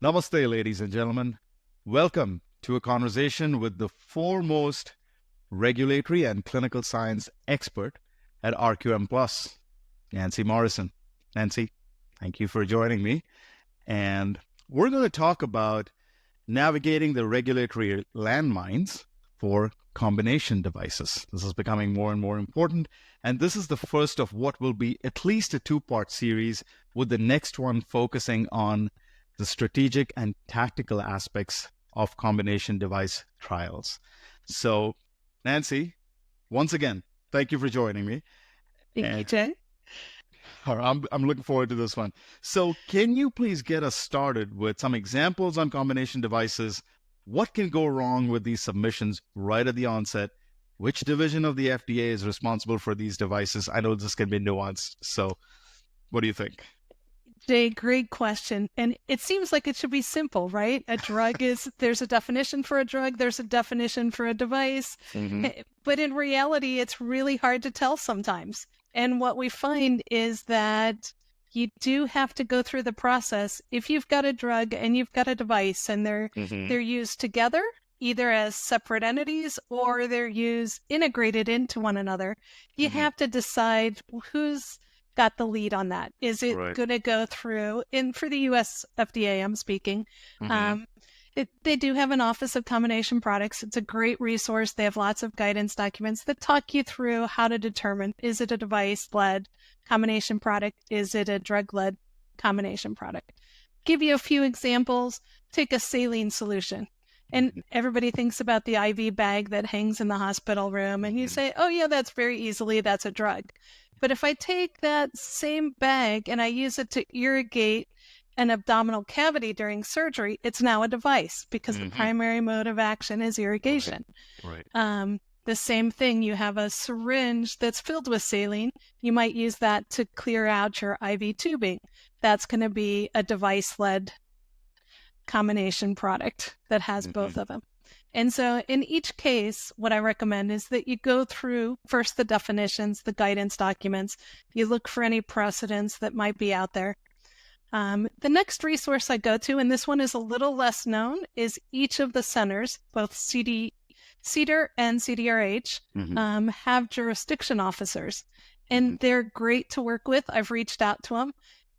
Namaste, ladies and gentlemen. Welcome to a conversation with the foremost regulatory and clinical science expert at 𝗪𝗁𝗶, Nancy Morrison. Nancy, thank you for joining me. And we're going to talk about navigating the regulatory landmines for combination devices. This is becoming more and more important. And this is the first of what will be at least a two-part series, with the next one focusing on the strategic and tactical aspects of combination device trials. So, Nancy, once again, thank you for joining me. Thank you, Jay. I'm looking forward to this one. So, can you please get us started with some examples on combination devices? What can go wrong with these submissions right at the onset? Which division of the FDA is responsible for these devices? I know this can be nuanced. So, what do you think? Jay, great question. And it seems like it should be simple, right? A drug there's a definition for a drug, there's a definition for a device. Mm-hmm. But in reality, it's really hard to tell sometimes. And what we find is that you do have to go through the process. If you've got a drug and you've got a device and they're used together, either as separate entities or they're used integrated into one another, you have to decide who's got the lead on that. Is it going to go through, and for the US FDA, I'm speaking, they do have an Office of Combination Products. It's a great resource. They have lots of guidance documents that talk you through how to determine, is it a device-led combination product? Is it a drug-led combination product? Give you a few examples. Take a saline solution. And everybody thinks about the IV bag that hangs in the hospital room, and you say, oh yeah, that's a drug. But if I take that same bag and I use it to irrigate an abdominal cavity during surgery, it's now a device because the primary mode of action is irrigation. The same thing, you have a syringe that's filled with saline. You might use that to clear out your IV tubing. That's going to be a device-led combination product that has both of them. And so in each case, what I recommend is that you go through first the definitions, the guidance documents. You look for any precedents that might be out there. The next resource I go to, and this one is a little less known, is each of the centers, both CDER and CDRH, have jurisdiction officers. And they're great to work with. I've reached out to them.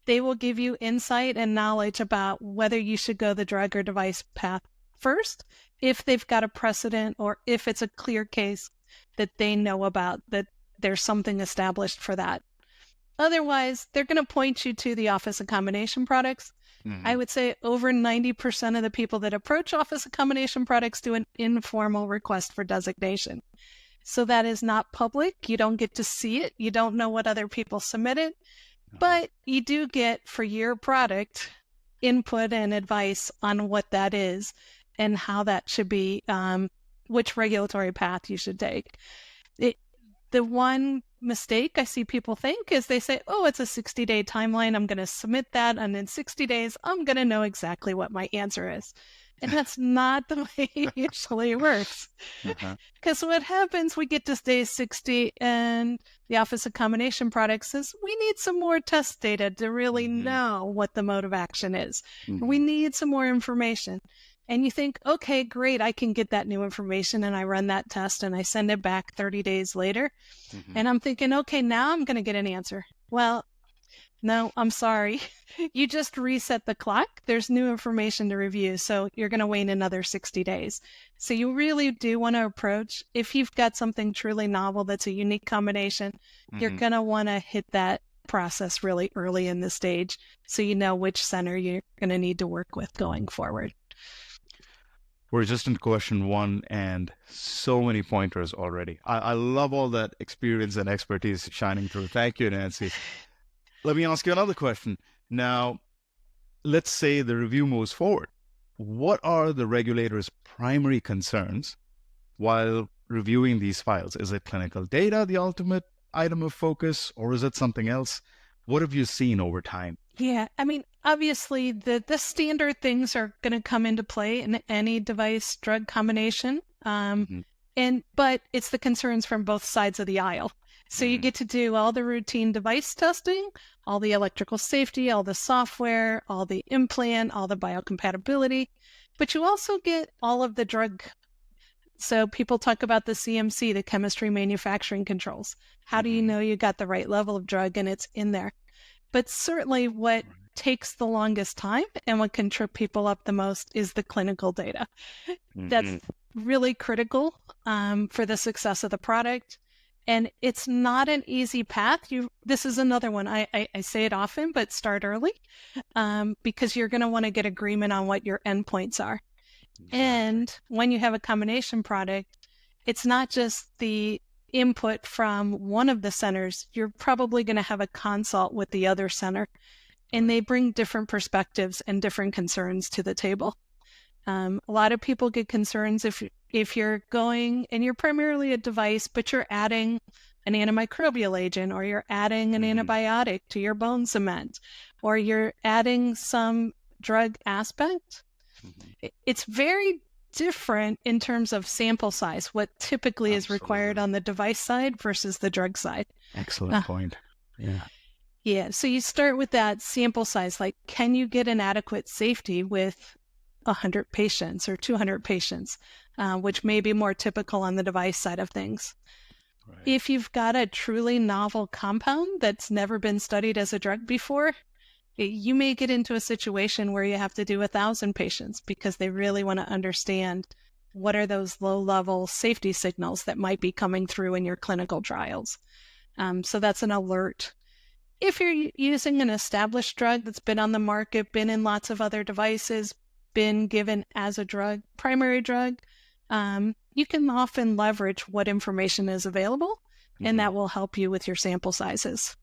They will give you insight and knowledge about whether you should go the drug or device path first, if they've got a precedent or if it's a clear case that they know about, that there's something established for that. Otherwise, they're going to point you to the Office of Combination Products. I would say over 90% of the people that approach Office of Combination Products do an informal request for designation. So that is not public. You don't get to see it. You don't know what other people submitted. But you do get, for your product, input and advice on what that is and how that should be, which regulatory path you should take. The one mistake I see people think is they say, oh, it's a 60-day timeline. I'm going to submit that. And in 60 days, I'm going to know exactly what my answer is. And that's not the way it usually works. Because what happens, we get to day 60 and the Office of Combination Products says, we need some more test data to really know what the mode of action is. We need some more information. And you think, okay, great, I can get that new information, and I run that test and I send it back 30 days later. And I'm thinking, okay, now I'm going to get an answer. Well, no, I'm sorry. You just reset the clock. There's new information to review. So you're going to wait another 60 days. So you really do want to approach, if you've got something truly novel that's a unique combination, you're going to want to hit that process really early in the stage so you know which center you're going to need to work with going forward. We're just in question one and so many pointers already. I love all that experience and expertise shining through. Thank you, Nancy. Let me ask you another question. Now, let's say the review moves forward. What are the regulators' primary concerns while reviewing these files? Is it clinical data, the ultimate item of focus, or is it something else? What have you seen over time? Yeah, I mean, obviously the standard things are going to come into play in any device drug combination. But it's the concerns from both sides of the aisle. So you get to do all the routine device testing, all the electrical safety, all the software, all the implant, all the biocompatibility, but you also get all of the drug. So people talk about the CMC, the chemistry manufacturing controls. How do you know you got the right level of drug and it's in there? But certainly what takes the longest time and what can trip people up the most is the clinical data. That's really critical for the success of the product. And it's not an easy path. This is another one. I say it often, but start early because you're going to want to get agreement on what your endpoints are. Exactly. And when you have a combination product, it's not just the input from one of the centers. You're probably going to have a consult with the other center, and they bring different perspectives and different concerns to the table. A lot of people get concerns if you're going and you're primarily a device, but you're adding an antimicrobial agent, or you're adding an antibiotic to your bone cement, or you're adding some drug aspect. It's very different in terms of sample size, what typically is required on the device side versus the drug side. Excellent point. Yeah. So you start with that sample size, like, can you get an adequate safety with 100 patients or 200 patients, which may be more typical on the device side of things. Right. If you've got a truly novel compound that's never been studied as a drug before, you may get into a situation where you have to do 1,000 patients because they really want to understand what are those low-level safety signals that might be coming through in your clinical trials. So that's an alert. If you're using an established drug that's been on the market, been in lots of other devices, been given as a drug, primary drug, you can often leverage what information is available, and that will help you with your sample sizes.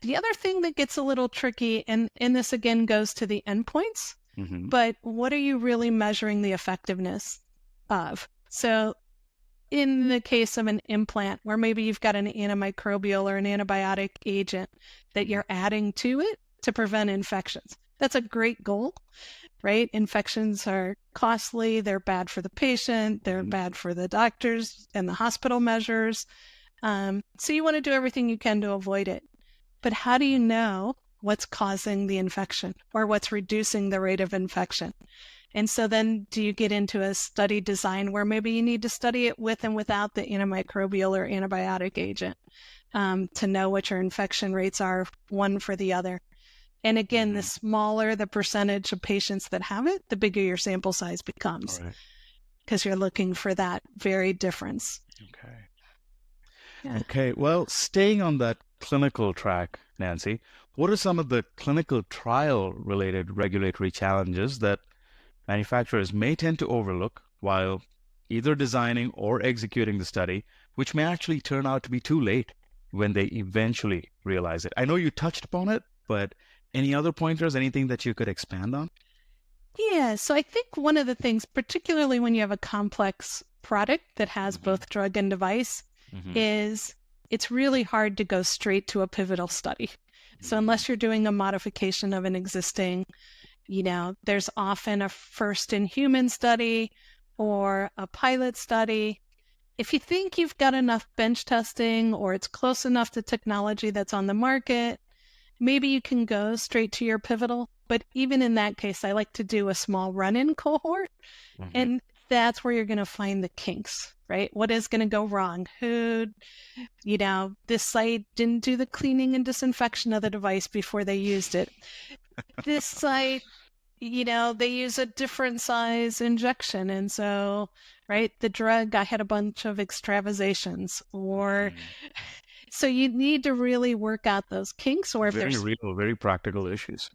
The other thing that gets a little tricky, and this again goes to the endpoints, but what are you really measuring the effectiveness of? So in the case of an implant where maybe you've got an antimicrobial or an antibiotic agent that you're adding to it to prevent infections, that's a great goal, right? Infections are costly. They're bad for the patient. They're bad for the doctors and the hospital measures. So you want to do everything you can to avoid it. But how do you know what's causing the infection or what's reducing the rate of infection? And so then do you get into a study design where maybe you need to study it with and without the antimicrobial or antibiotic agent to know what your infection rates are, one for the other? And again, the smaller the percentage of patients that have it, the bigger your sample size becomes, because you're looking for that very difference. Okay. Yeah. Okay. Well, staying on that clinical track, Nancy, what are some of the clinical trial-related regulatory challenges that manufacturers may tend to overlook while either designing or executing the study, which may actually turn out to be too late when they eventually realize it? I know you touched upon it, but any other pointers, anything that you could expand on? Yeah, so I think one of the things, particularly when you have a complex product that has both drug and device, is it's really hard to go straight to a pivotal study. So unless you're doing a modification of an existing, there's often a first-in-human study or a pilot study. If you think you've got enough bench testing or it's close enough to technology that's on the market, maybe you can go straight to your pivotal. But even in that case, I like to do a small run-in cohort. And that's where you're going to find the kinks, right? What is going to go wrong? This site didn't do the cleaning and disinfection of the device before they used it. This site, they use a different size injection. And so, right, the drug, I had a bunch of extravasations or... So you need to really work out those kinks, or if very there's real, very practical issues.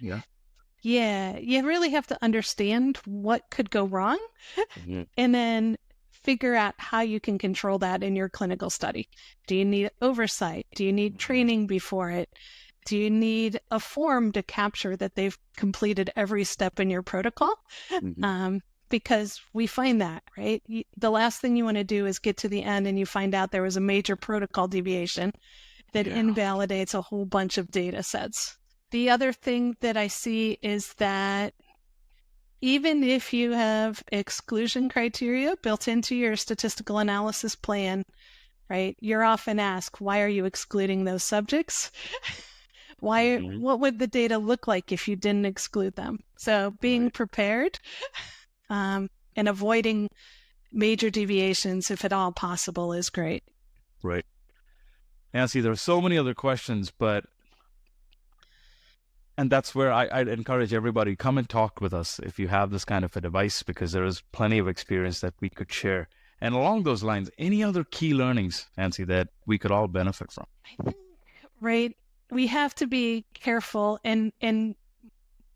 Yeah, you really have to understand what could go wrong and then figure out how you can control that in your clinical study. Do you need oversight? Do you need training before it? Do you need a form to capture that they've completed every step in your protocol? Because we find that, right? The last thing you want to do is get to the end and you find out there was a major protocol deviation that invalidates a whole bunch of data sets. The other thing that I see is that even if you have exclusion criteria built into your statistical analysis plan, right? You're often asked, why are you excluding those subjects? What would the data look like if you didn't exclude them? So being prepared and avoiding major deviations, if at all possible, is great. Right. Nancy, there are so many other questions, and that's where I'd encourage everybody, come and talk with us if you have this kind of a device, because there is plenty of experience that we could share. And along those lines, any other key learnings, Nancy, that we could all benefit from? I think, right, we have to be careful and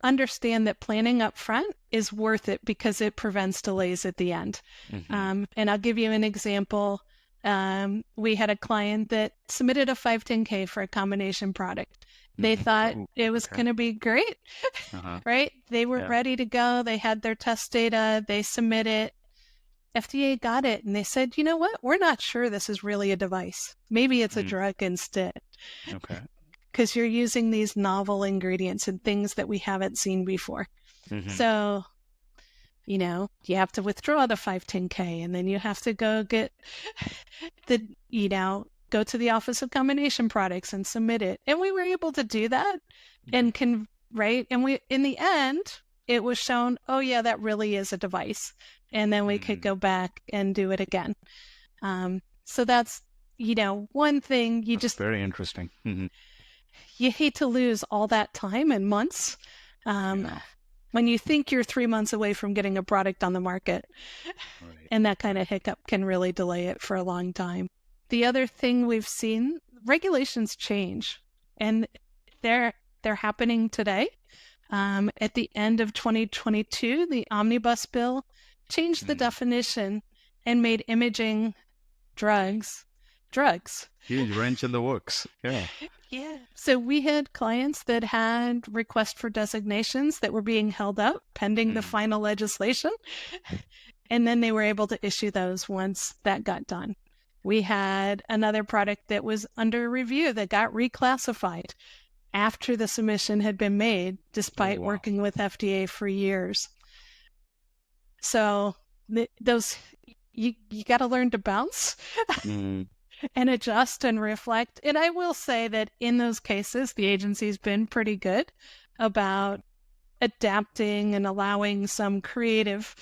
understand that planning up front is worth it because it prevents delays at the end. And I'll give you an example. We had a client that submitted a 510K for a combination product. They thought it was going to be great, right? They were ready to go. They had their test data. They submit it. FDA got it. And they said, you know what? We're not sure this is really a device. Maybe it's a drug instead. Okay. Because you're using these novel ingredients and things that we haven't seen before. So, you have to withdraw the 510K, and then you have to go get go to the Office of Combination Products and submit it. And we were able to do that and and we, in the end, it was shown, oh yeah, that really is a device. And then we could go back and do it again. So that's, one thing That's very interesting. You hate to lose all that time and months when you think you're 3 months away from getting a product on the market. And that kind of hiccup can really delay it for a long time. The other thing we've seen, regulations change, and they're happening today. At the end of 2022, the Omnibus bill changed the definition and made imaging drugs. Huge wrench in the works. Yeah. Yeah. So we had clients that had requests for designations that were being held up pending the final legislation. And then they were able to issue those once that got done. We had another product that was under review that got reclassified after the submission had been made, despite working with FDA for years. So those, you got to learn to bounce. And adjust and reflect. And I will say that in those cases, the agency's been pretty good about adapting and allowing some creative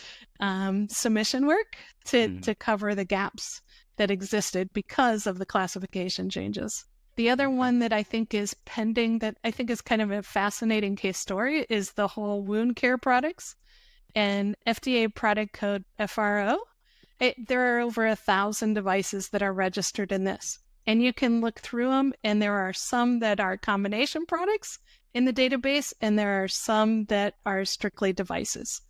submission work to cover the gaps that existed because of the classification changes. The other one that I think is pending, that I think is kind of a fascinating case story, is the whole wound care products and FDA product code FRO. There are over 1,000 devices that are registered in this, and you can look through them, and there are some that are combination products in the database, and there are some that are strictly devices,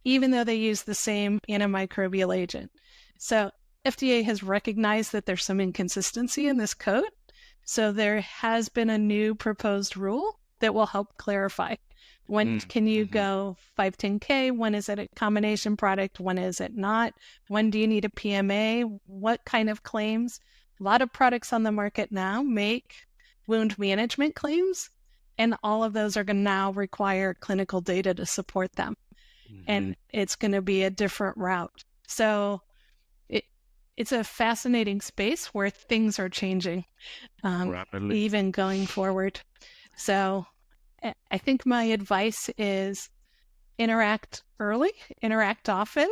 even though they use the same antimicrobial agent. So FDA has recognized that there's some inconsistency in this code, so there has been a new proposed rule that will help clarify. When can you go 510K? When is it a combination product? When is it not? When do you need a PMA? What kind of claims? A lot of products on the market now make wound management claims, and all of those are going to now require clinical data to support them. And it's going to be a different route. So it's a fascinating space where things are changing, rapidly, even going forward. So I think my advice is interact early, interact often,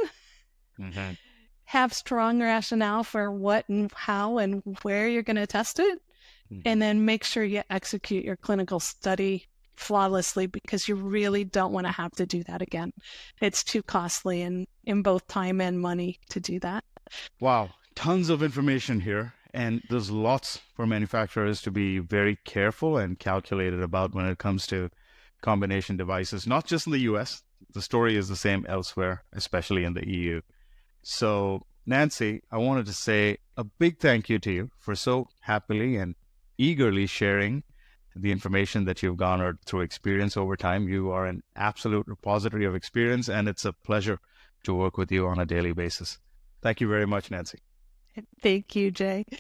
have strong rationale for what and how and where you're going to test it, and then make sure you execute your clinical study flawlessly, because you really don't want to have to do that again. It's too costly in both time and money to do that. Wow. Tons of information here. And there's lots for manufacturers to be very careful and calculated about when it comes to combination devices, not just in the US. The story is the same elsewhere, especially in the EU. So, Nancy, I wanted to say a big thank you to you for so happily and eagerly sharing the information that you've garnered through experience over time. You are an absolute repository of experience, and it's a pleasure to work with you on a daily basis. Thank you very much, Nancy. Thank you, Jay.